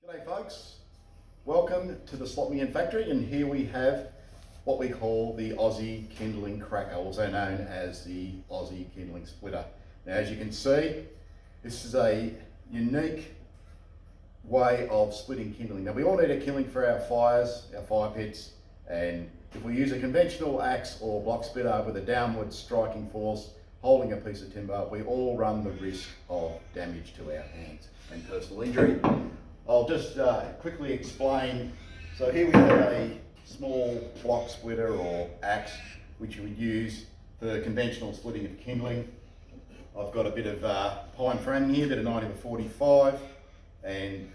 G'day folks, welcome to the Slotmein factory, and here we have what we call the Aussie Kindling Kracker, also known as the Aussie Kindling Splitter. Now as you can see, this is a unique way of splitting kindling. Now we all need a kindling for our fires, our fire pits, and if we use a conventional axe or block splitter with a downward striking force holding a piece of timber, we all run the risk of damage to our hands and personal injury. I'll just quickly explain. So here we have a small block splitter or axe which you would use for conventional splitting of kindling. I've got a bit of pine framing here, a bit of 90 to 45, and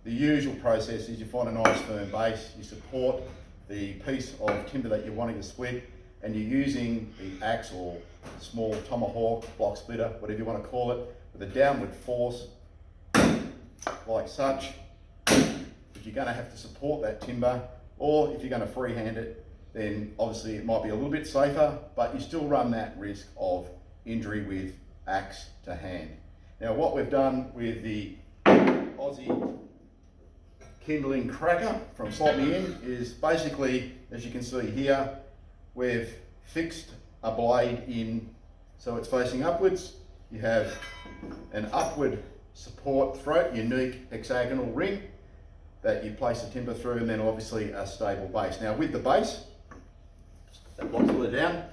the usual process is you find a nice firm base, you support the piece of timber that you're wanting to split, and you're using the axe or small tomahawk, block splitter, whatever you want to call it, with a downward force like such. But you're going to have to support that timber, or if you're going to freehand it, then obviously it might be a little bit safer, but you still run that risk of injury with axe to hand. Now what we've done with the Aussie Kindling Kracker from slotmein is basically, as you can see here, we've fixed a blade in so it's facing upwards. You have an upward support throat, unique hexagonal ring that you place the timber through, and then obviously a stable base. Now with the base, that blocks it down.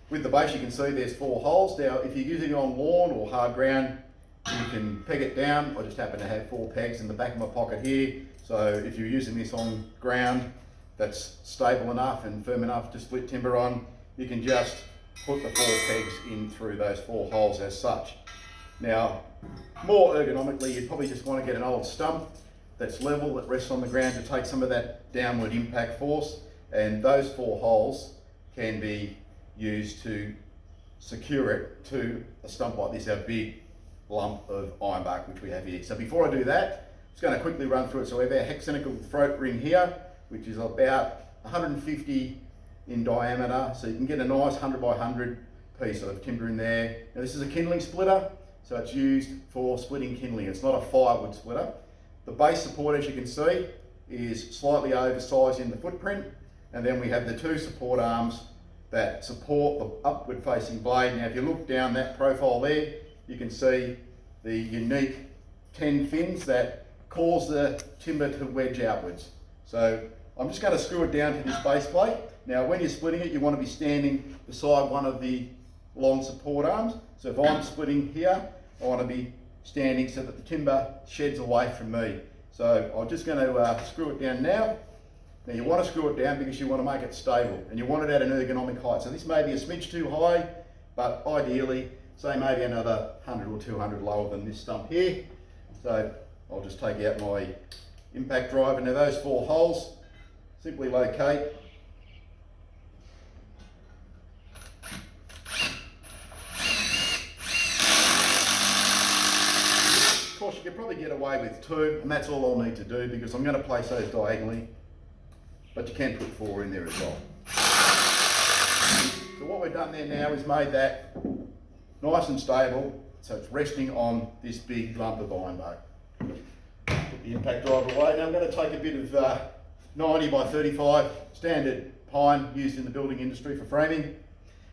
With the base you can see there's 4 holes. Now if you're using it on lawn or hard ground, you can peg it down. I just happen to have 4 pegs in the back of my pocket here. So if you're using this on ground that's stable enough and firm enough to split timber on, you can just put the 4 pegs in through those 4 holes as such. Now, more ergonomically, you'd probably just want to get an old stump that's level, that rests on the ground to take some of that downward impact force, and those 4 holes can be used to secure it to a stump like this, our big lump of ironbark which we have here. So before I do that, I'm just going to quickly run through it. So we have our hexagonal throat ring here, which is about 150 in diameter, so you can get a nice 100 by 100 piece of timber in there. Now this is a kindling splitter, so it's used for splitting kindling. It's not a firewood splitter. The base support, as you can see, is slightly oversized in the footprint, and then we have the 2 support arms that support the upward facing blade. Now if you look down that profile there, you can see the unique 10 fins that cause the timber to wedge outwards. So I'm just going to screw it down to this base plate. Now when you're splitting it, you want to be standing beside one of the long support arms. So if I'm splitting here, I want to be standing so that the timber sheds away from me. So I'm just going to screw it down now. Now you want to screw it down because you want to make it stable, and you want it at an ergonomic height. So this may be a smidge too high, but ideally, say maybe another 100 or 200 lower than this stump here. So I'll just take out my impact driver. Now those 4 holes, simply locate. Of course you could probably get away with 2, and that's all I'll need to do because I'm going to place those diagonally, but you can put 4 in there as well. So what we've done there now is made that nice and stable, so it's resting on this big lump of ironbark. Put the impact driver away. Now I'm going to take a bit of 90 by 35 standard pine used in the building industry for framing.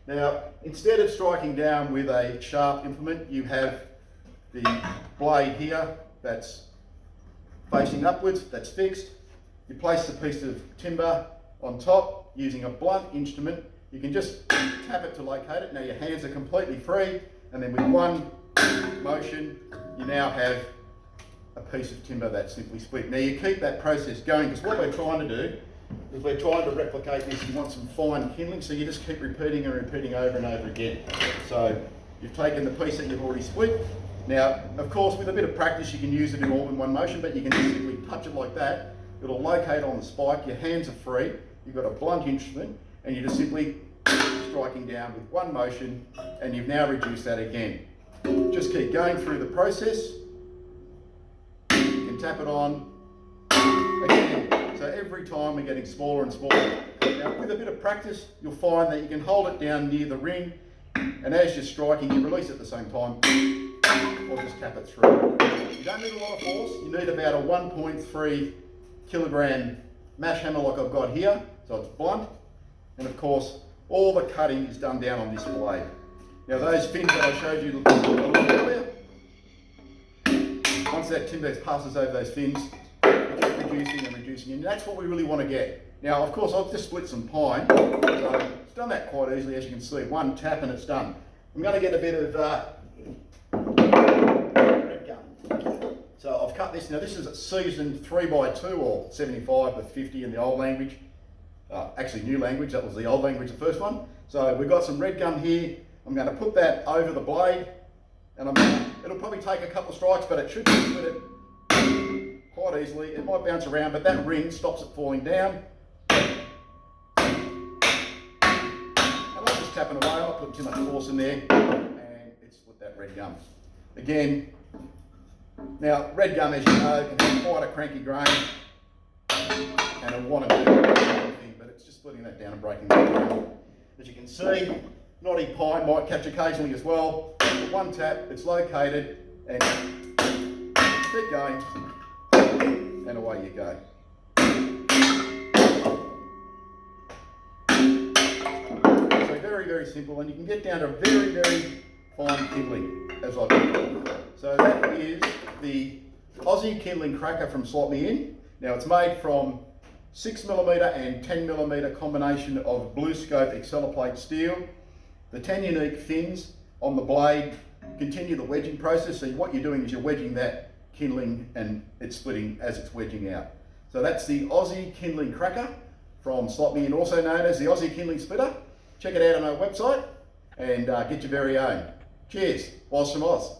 Now instead of striking down with a sharp implement, you have the blade here that's facing upwards, that's fixed. You place the piece of timber on top using a blunt instrument. You can just tap it to locate it. Now your hands are completely free, and then with one motion you now have a piece of timber that's simply split. Now you keep that process going because what we're trying to do is we're trying to replicate this. You want some fine kindling, so you just keep repeating and repeating over and over again. So you've taken the piece that you've already split. Now of course with a bit of practice you can use it in all in one motion, but you can just simply touch it like that. It'll locate on the spike, your hands are free, you've got a blunt instrument, and you're just simply striking down with one motion, and you've now reduced that again. Just keep going through the process. You can tap it on again. So every time we're getting smaller and smaller. Now with a bit of practice, you'll find that you can hold it down near the ring, and as you're striking, you release it at the same time, or just tap it through. You don't need a lot of force. You need about a 1.3 kilogram mash hammer like I've got here, so it's blunt. And of course, all the cutting is done down on this blade. Now those fins that I showed you a little earlier, once that timber passes over those fins, you keep reducing and reducing, and that's what we really want to get. Now, of course, I've just split some pine, so it's done that quite easily, as you can see. One tap and it's done. I'm going to get a bit of red gum. So I've cut this. Now, this is a seasoned 3x2 or 75 to 50 in the old language. Actually, new language. That was the old language, the first one. So we've got some red gum here. I'm going to put that over the blade, and it'll probably take a couple of strikes, but it should split it quite easily. It might bounce around, but that ring stops it falling down. Tapping away, I'm not putting too much force in there, and it's with that red gum. Again, now red gum, as you know, can have quite a cranky grain, and I want to do anything, but it's just splitting that down and breaking that down. As you can see, knotty pine might catch occasionally as well. But one tap, it's located, and keep going, and away you go. Very simple, and you can get down to very, very fine kindling, as I've done. So that is the Aussie Kindling Kracker from slotmein. Now it's made from 6mm and 10mm combination of blue scope acceloplate steel. The 10 unique fins on the blade continue the wedging process. So what you're doing is you're wedging that kindling and it's splitting as it's wedging out. So that's the Aussie Kindling Kracker from slotmein, also known as the Aussie Kindling Splitter. Check it out on our website and get your very own. Cheers. Oz from Oz.